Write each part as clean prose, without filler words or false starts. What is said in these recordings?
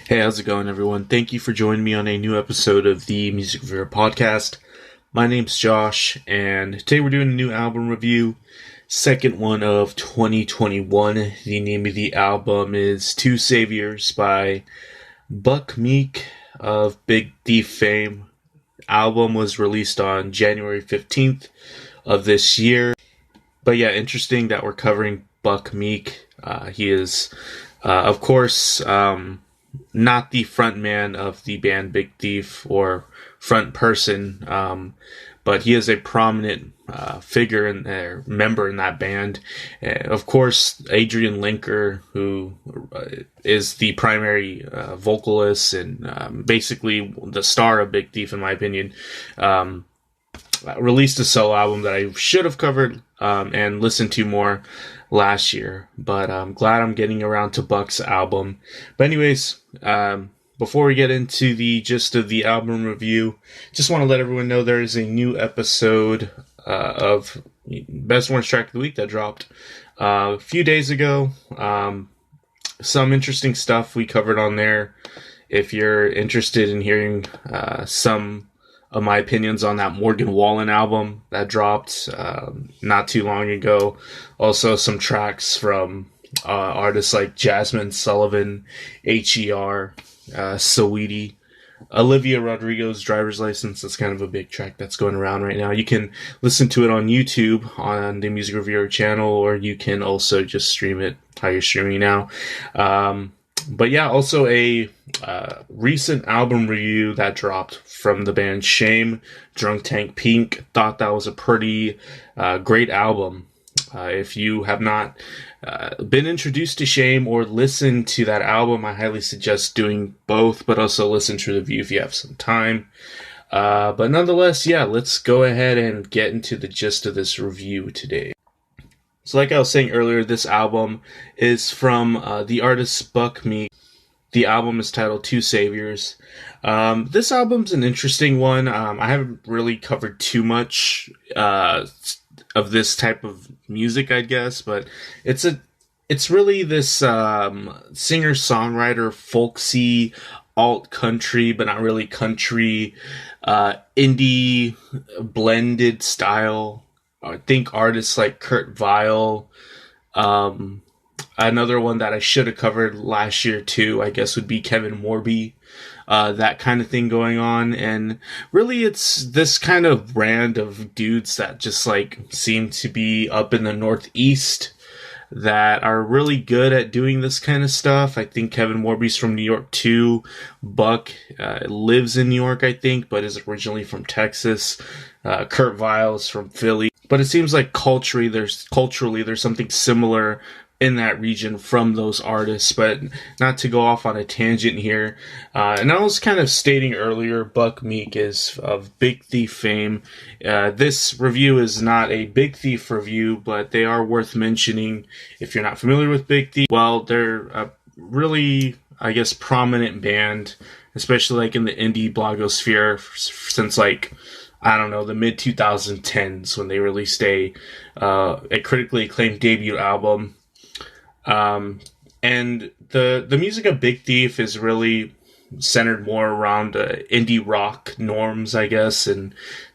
Hey, how's it going, everyone? Thank you for joining me on a new episode of the Music Reviewer podcast. My name's Josh, and today we're doing a new album review, second one of 2021. The name of the album is Two Saviors by Buck Meek of Big Thief fame. Album was released on January 15th of this year. But yeah, interesting that we're covering Buck Meek. He is, of course, not the front man of the band Big Thief or front person, but he is a prominent figure in there, member in that band. Of course, Adrian Linker, who is the primary vocalist and basically the star of Big Thief, in my opinion, released a solo album that I should have covered and listened to more last year, but I'm glad I'm getting around to Buck's album. But anyways, before we get into the gist of the album review, just want to let everyone know there is a new episode of Best Orange Track of the Week that dropped a few days ago. Some interesting stuff we covered on there. If you're interested in hearing some of my opinions on that Morgan Wallen album that dropped not too long ago. Also some tracks from artists like Jasmine Sullivan, H.E.R., Saweetie, Olivia Rodrigo's Driver's License. That's kind of a big track that's going around right now. You can listen to it on YouTube on the Music Reviewer channel, or you can also just stream it how you're streaming now. But yeah, also a recent album review that dropped from the band Shame, Drunk Tank Pink. Thought that was a pretty great album. If you have not been introduced to Shame or listened to that album, I highly suggest doing both, but also listen to the review if you have some time. But nonetheless, yeah, let's go ahead and get into the gist of this review today. So like I was saying earlier, this album is from the artist Buck Meek. The album is titled Two Saviors. This album's an interesting one. I haven't really covered too much of this type of music, I guess, but it's really this singer-songwriter, folksy, alt country, but not really country, indie blended style. I think artists like Kurt Vile, another one that I should have covered last year too, I guess, would be Kevin Morby, that kind of thing going on. And really it's this kind of brand of dudes that just like seem to be up in the Northeast that are really good at doing this kind of stuff. I think Kevin Morby's from New York too. Buck lives in New York, I think, but is originally from Texas. Kurt Vile is from Philly. But it seems like culturally there's something similar in that region from those artists. But not to go off on a tangent here. And I was kind of stating earlier, Buck Meek is of Big Thief fame. This review is not a Big Thief review, but they are worth mentioning if you're not familiar with Big Thief. Well, they're a really, I guess, prominent band, especially like in the indie blogosphere since like, I don't know, the mid 2010s when they released a critically acclaimed debut album. And the music of Big Thief is really centered more around indie rock norms, I guess, and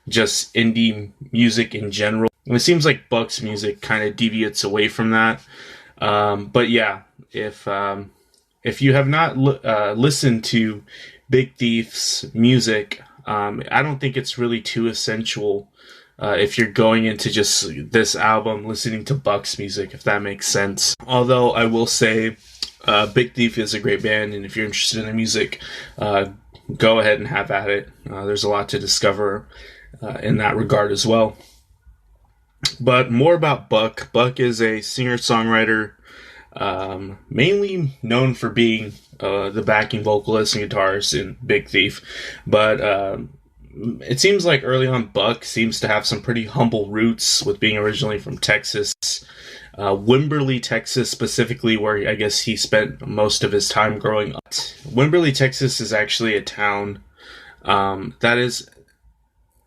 just indie music in general. And it seems like Buck's music kind of deviates away from that. But yeah, if you have not listened to Big Thief's music, I don't think it's really too essential if you're going into just this album listening to Buck's music, if that makes sense. Although I will say Big Thief is a great band, and if you're interested in the music, go ahead and have at it. There's a lot to discover in that regard as well. But more about Buck. Buck is a singer-songwriter, mainly known for being the backing vocalist and guitarist in Big Thief, but it seems like early on Buck seems to have some pretty humble roots with being originally from Texas, Wimberley, Texas specifically, where I guess he spent most of his time growing up. Wimberley, Texas is actually a town that is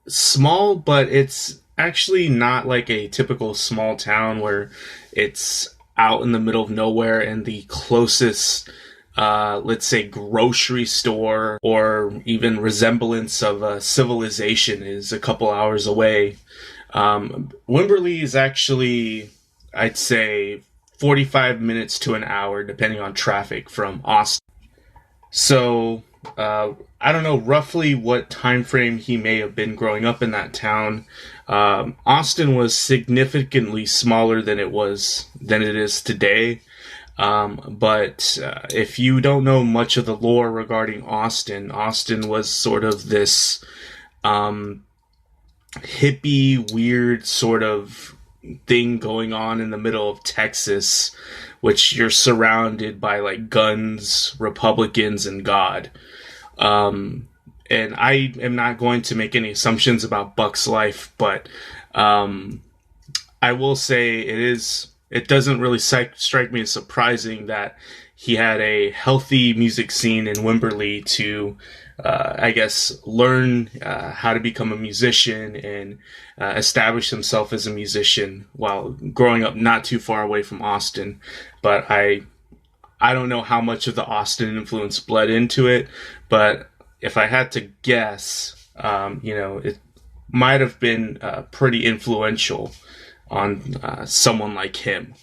small, but it's actually not like a typical small town where it's out in the middle of nowhere and the closest let's say, grocery store or even resemblance of a civilization is a couple hours away. Wimberley is actually, I'd say, 45 minutes to an hour, depending on traffic, from Austin. So, I don't know roughly what time frame he may have been growing up in that town. Austin was significantly smaller than it is today. But if you don't know much of the lore regarding Austin, Austin was sort of this hippie, weird sort of thing going on in the middle of Texas, which you're surrounded by like guns, Republicans, and God. And I am not going to make any assumptions about Buck's life, but I will say it doesn't really strike me as surprising that he had a healthy music scene in Wimberley to, I guess, learn how to become a musician and establish himself as a musician while growing up not too far away from Austin. But I don't know how much of the Austin influence bled into it, but if I had to guess, it might have been pretty influential on someone like him.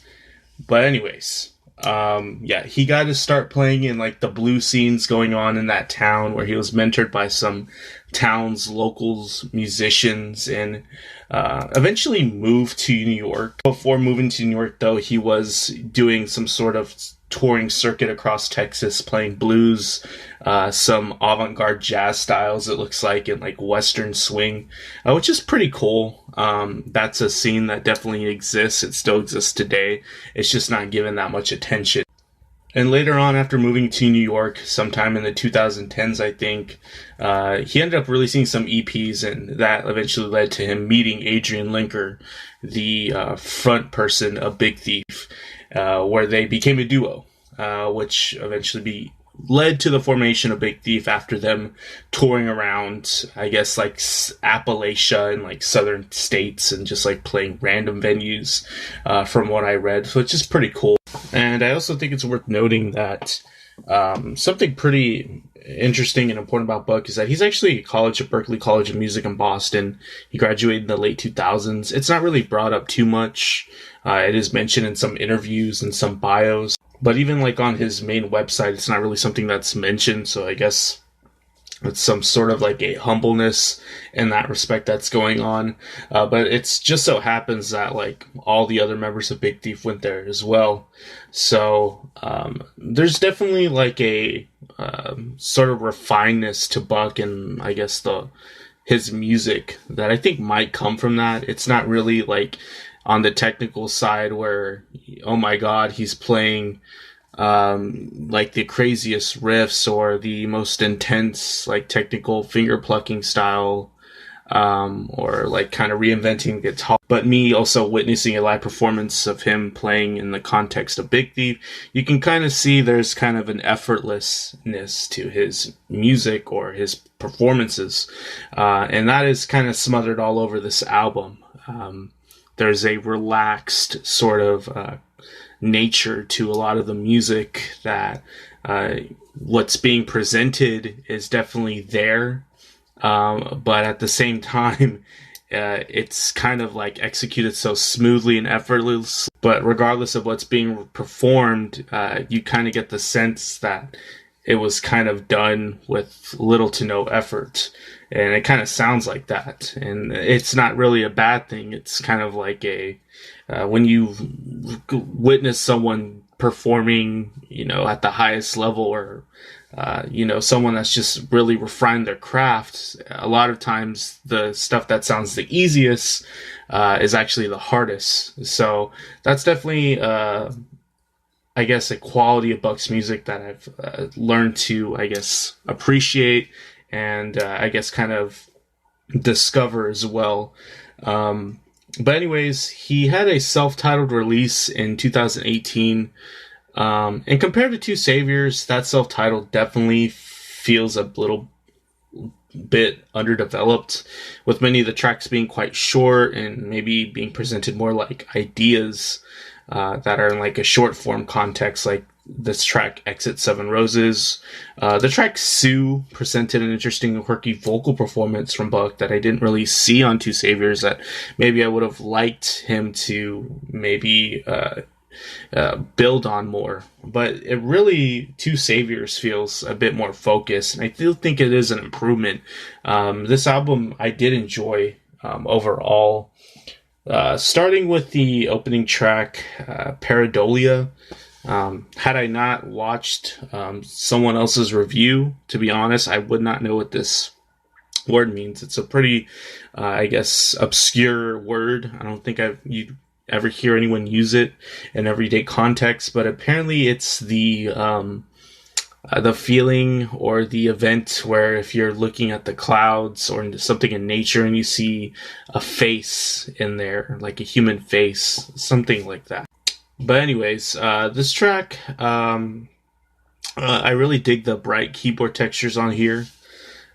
But anyways, he got to start playing in like the blues scenes going on in that town, where he was mentored by some town's locals musicians, and eventually moved to New York. Before moving to New York, though, he was doing some sort of touring circuit across Texas, playing blues, some avant-garde jazz styles, it looks like, and like Western swing, which is pretty cool. That's a scene that definitely exists. It still exists today. It's just not given that much attention. And later on, after moving to New York, sometime in the 2010s, I think, he ended up releasing some EPs, and that eventually led to him meeting Adrian Linker, the front person of Big Thief, where they became a duo, which eventually led to the formation of Big Thief after them touring around, I guess, like Appalachia and like southern states and just like playing random venues, from what I read. So it's just pretty cool. And I also think it's worth noting that something pretty interesting and important about Buck is that he's actually a college at Berklee College of Music in Boston. He graduated in the late 2000s. It's not really brought up too much. It is mentioned in some interviews and some bios, but even like on his main website, it's not really something that's mentioned. So I guess it's some sort of like a humbleness in that respect that's going on. But it's just so happens that like all the other members of Big Thief went there as well. So there's definitely like a sort of refinedness to Buck and I guess his music that I think might come from that. It's not really like on the technical side where, oh my God, he's playing like the craziest riffs or the most intense like technical finger plucking style, or like kind of reinventing guitar. But me also witnessing a live performance of him playing in the context of Big Thief, you can kind of see there's kind of an effortlessness to his music or his performances, and that is kind of smothered all over this album. There's a relaxed sort of nature to a lot of the music that what's being presented is definitely there, but at the same time it's kind of like executed so smoothly and effortless. But regardless of what's being performed, you kind of get the sense that it was kind of done with little to no effort, and it kind of sounds like that. And it's not really a bad thing. It's kind of like when you witness someone performing, at the highest level, or someone that's just really refined their craft, a lot of times the stuff that sounds the easiest is actually the hardest. So that's definitely I guess a quality of Buck's music that I've learned to, I guess, appreciate and I guess kind of discover as well. But anyways, he had a self-titled release in 2018. And compared to Two Saviors, that self-titled definitely feels a little bit underdeveloped, with many of the tracks being quite short and maybe being presented more like ideas that are in like a short form context, like this track, Exit Seven Roses. The track Sue presented an interesting and quirky vocal performance from Buck that I didn't really see on Two Saviors, that maybe I would have liked him to maybe build on more. But it really, Two Saviors feels a bit more focused, and I do think it is an improvement. This album I did enjoy overall. Starting with the opening track, Paradolia. Had I not watched someone else's review, to be honest, I would not know what this word means. It's a pretty, I guess, obscure word. I don't think you ever hear anyone use it in everyday context, but apparently it's the feeling or the event where if you're looking at the clouds or something in nature and you see a face in there, like a human face, something like that. But anyways, this track, I really dig the bright keyboard textures on here.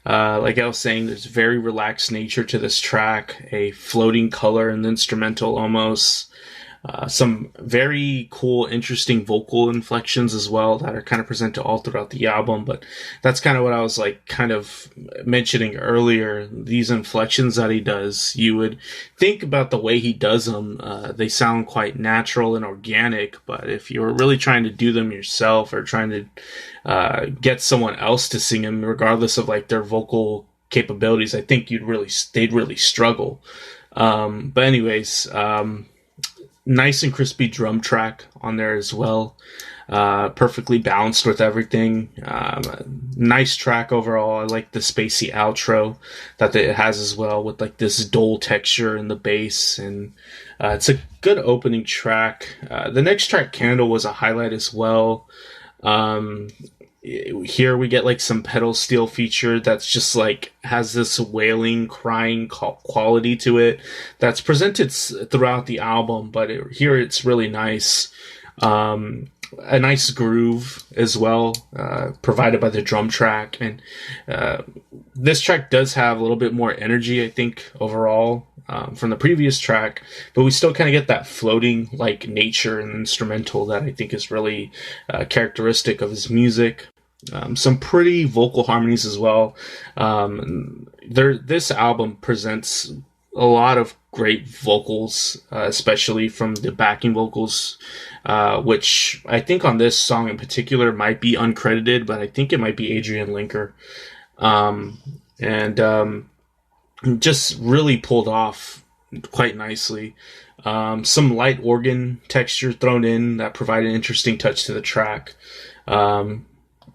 Like I was saying, there's very relaxed nature to this track, a floating color in the instrumental almost. Some very cool, interesting vocal inflections as well that are kind of presented all throughout the album. But that's kind of what I was like kind of mentioning earlier. These inflections that he does, you would think about the way he does them. They sound quite natural and organic, but if you're really trying to do them yourself or trying to get someone else to sing them, regardless of like their vocal capabilities, I think they'd really struggle. But anyways, nice and crispy drum track on there as well. Perfectly balanced with everything. Nice track overall. I like the spacey outro that it has as well, with like this dull texture in the bass, and it's a good opening track. The next track, Candle, was a highlight as well. Here we get like some pedal steel feature that's just like has this wailing, crying quality to it that's presented throughout the album, but here it's really nice. A nice groove as well, provided by the drum track, and this track does have a little bit more energy, I think, overall from the previous track, but we still kind of get that floating like nature and instrumental that I think is really characteristic of his music. Some pretty vocal harmonies as well. This album presents a lot of great vocals, especially from the backing vocals, which I think on this song in particular might be uncredited, but I think it might be Adrian Linker. Just really pulled off quite nicely. Some light organ texture thrown in that provided an interesting touch to the track.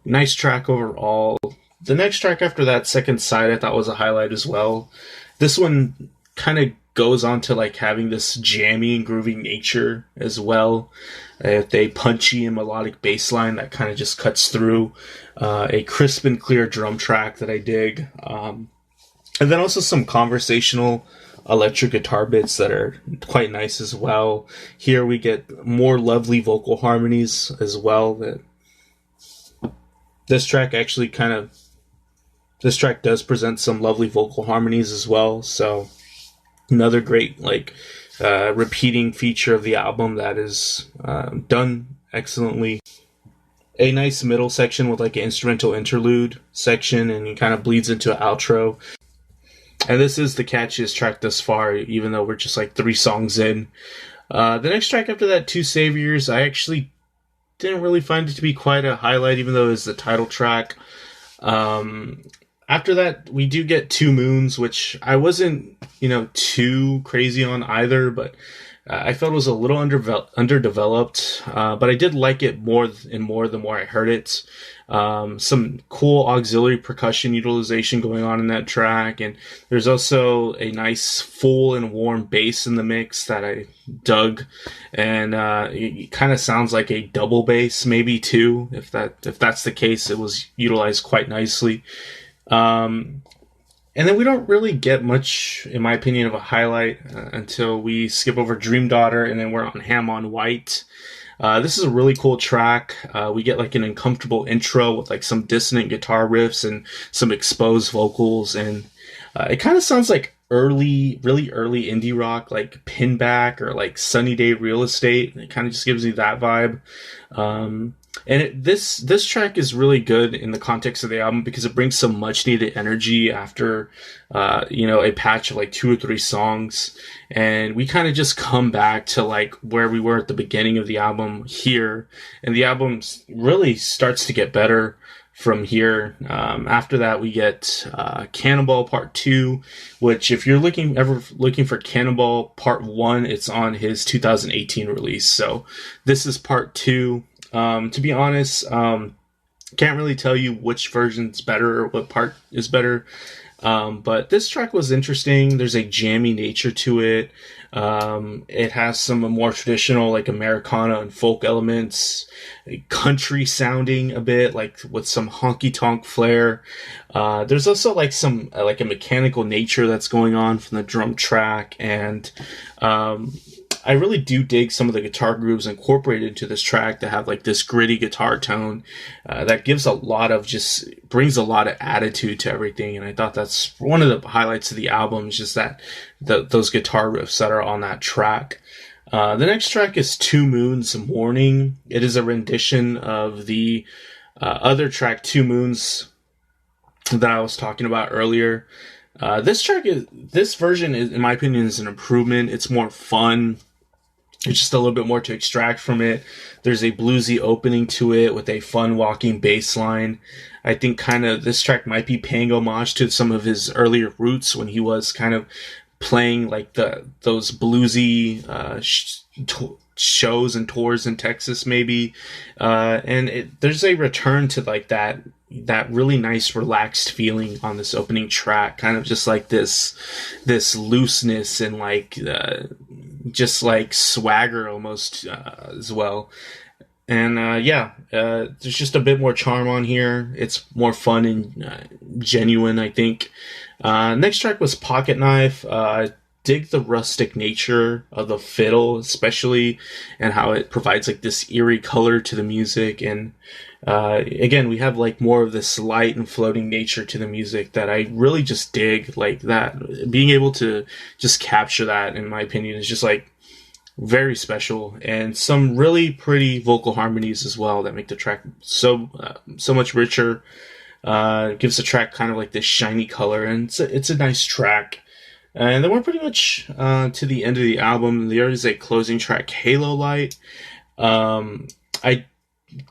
Nice track overall. The next track after that, Second Side, I thought was a highlight as well. This one kind of goes on to like having this jammy and groovy nature as well. With a punchy and melodic bass line that kind of just cuts through. A crisp and clear drum track that I dig. And then also some conversational electric guitar bits that are quite nice as well. Here we get more lovely vocal harmonies as well. This track does present some lovely vocal harmonies as well. So another great repeating feature of the album that is done excellently. A nice middle section with like an instrumental interlude section, and it kind of bleeds into an outro. And this is the catchiest track thus far, even though we're just like 3 songs in. The next track after that, Two Saviors, I actually didn't really find it to be quite a highlight, even though it's the title track. After that, we do get Two Moons, which I wasn't, too crazy on either, but I felt it was a little underdeveloped. But I did like it more the more I heard it. Some cool auxiliary percussion utilization going on in that track, and there's also a nice full and warm bass in the mix that I dug, and it kind of sounds like a double bass maybe too. If that's the case, it was utilized quite nicely. And then we don't really get much, in my opinion, of a highlight until we skip over Dream Daughter, and then we're on Ham on White. This is a really cool track. We get like an uncomfortable intro with like some dissonant guitar riffs and some exposed vocals, and it kind of sounds like really early indie rock, like Pinback or like Sunny Day Real Estate. It kind of just gives me that vibe. And this track is really good in the context of the album because it brings some much needed energy after, a patch of like 2 or 3 songs. And we kind of just come back to like where we were at the beginning of the album here. And the album really starts to get better from here. After that, we get Cannonball Part 2, which if you're ever looking for Cannonball Part 1, it's on his 2018 release. So this is Part 2. To be honest, can't really tell you which version's better or what part is better. But this track was interesting. There's a jammy nature to it. It has some more traditional like Americana and folk elements, country sounding a bit, like with some honky tonk flair. There's also like some like a mechanical nature that's going on from the drum track, and I really do dig some of the guitar grooves incorporated into this track that have like this gritty guitar tone that gives brings a lot of attitude to everything. And I thought that's one of the highlights of the album, is just that those guitar riffs that are on that track. The next track is Two Moons Morning. It is a rendition of the other track, Two Moons, that I was talking about earlier. This version is, in my opinion, is an improvement. It's more fun. It's just a little bit more to extract from it. There's a bluesy opening to it with a fun walking bass line. I think kind of this track might be paying homage to some of his earlier roots when he was kind of playing like those bluesy shows and tours in Texas, maybe. There's a return to like that really nice relaxed feeling on this opening track, kind of just like this looseness and like just like swagger almost as well. And there's just a bit more charm on here. It's more fun and genuine, I think. Next track was Pocket Knife. Dig the rustic nature of the fiddle, especially, and how it provides like this eerie color to the music. And again, we have like more of this light and floating nature to the music that I really just dig. Like that, being able to just capture that, in my opinion, is just like very special. And some really pretty vocal harmonies as well that make the track so much richer. Gives the track kind of like this shiny color, and it's a nice track. And then we're pretty much to the end of the album. There is a closing track, Halo Light. I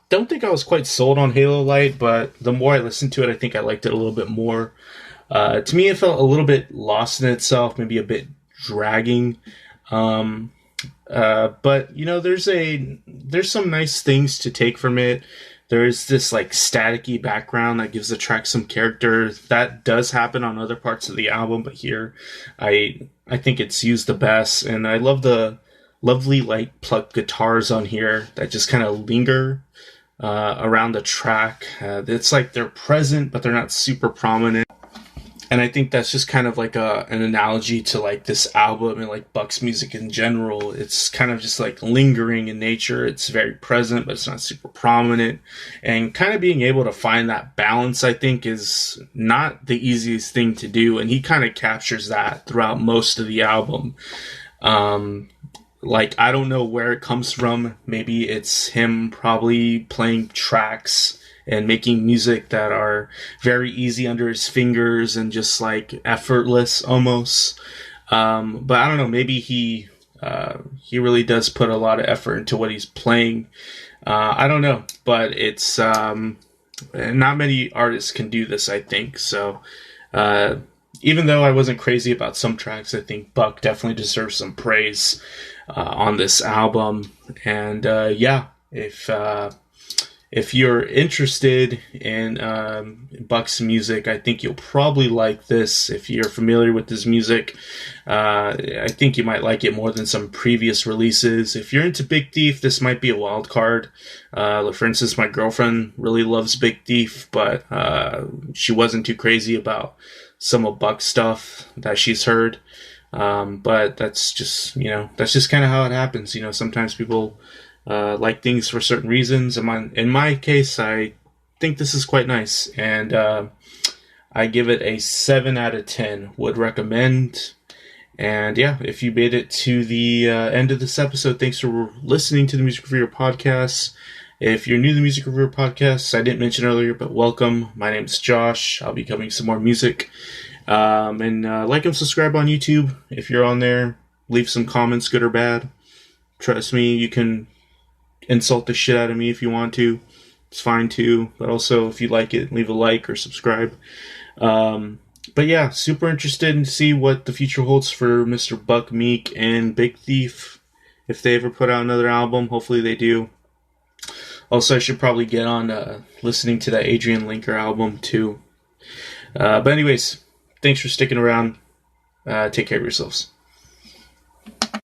don't think I was quite sold on Halo Light, but the more I listened to it, I think I liked it a little bit more. To me, it felt a little bit lost in itself, maybe a bit dragging. But there's some nice things to take from it. There is this like staticky background that gives the track some character. That does happen on other parts of the album, but here I think it's used the best. And I love the lovely light plucked guitars on here that just kind of linger around the track. It's like they're present, but they're not super prominent. And I think that's just kind of like an analogy to like this album and like Buck's music in general. It's kind of just like lingering in nature. It's very present, but it's not super prominent. And kind of being able to find that balance, I think, is not the easiest thing to do. And he kind of captures that throughout most of the album. Like, I don't know where it comes from. Maybe it's him probably playing tracks and making music that are very easy under his fingers and just like effortless almost. But I don't know, maybe he really does put a lot of effort into what he's playing. I don't know, but it's not many artists can do this, I think. So even though I wasn't crazy about some tracks, I think Buck definitely deserves some praise on this album. And if you're interested in Buck's music, I think you'll probably like this. If you're familiar with his music, I think you might like it more than some previous releases. If you're into Big Thief, this might be a wild card. For instance, my girlfriend really loves Big Thief, but she wasn't too crazy about some of Buck's stuff that she's heard. But that's just kind of how it happens. Sometimes people like things for certain reasons. In my case, I think this is quite nice, and I give it a 7 out of 10. Would recommend. And yeah, if you made it to the end of this episode, thanks for listening to the Music Reviewer podcast. If you're new to the Music Reviewer Podcast, I didn't mention earlier, but welcome. My name's Josh. I'll be covering some more music. And like and subscribe on YouTube. If you're on there, leave some comments, good or bad. Trust me, you can insult the shit out of me if you want to. It's fine too. But also, if you like it, leave a like or subscribe. But yeah, super interested in see what the future holds for Mr. Buck Meek and Big Thief. If they ever put out another album, hopefully they do. Also, I should probably get on listening to that Adrian Linker album too. But anyways, thanks for sticking around. Take care of yourselves.